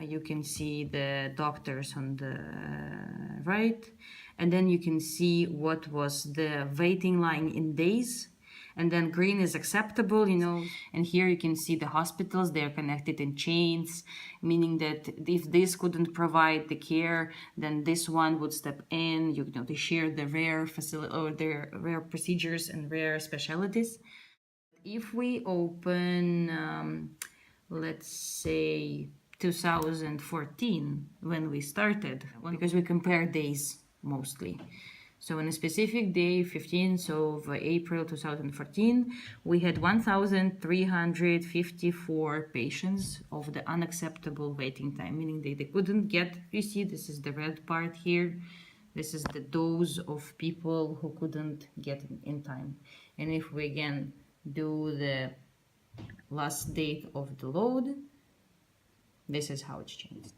You can see the doctors on the right, and then you can see what was the waiting line in days. And then green is acceptable, you know, and here you can see the hospitals, they're connected in chains, meaning that if this couldn't provide the care, then this one would step in, you know, they share the rare facility or their rare procedures and rare specialties. If we open, let's say 2014, when we started, because we compare days mostly. So on a specific day, 15th of April 2014, we had 1,354 patients of the unacceptable waiting time, meaning they couldn't get, you see, this is the red part here. This is the dose of people who couldn't get in time. And if we again do the last date of the load, this is how it's changed.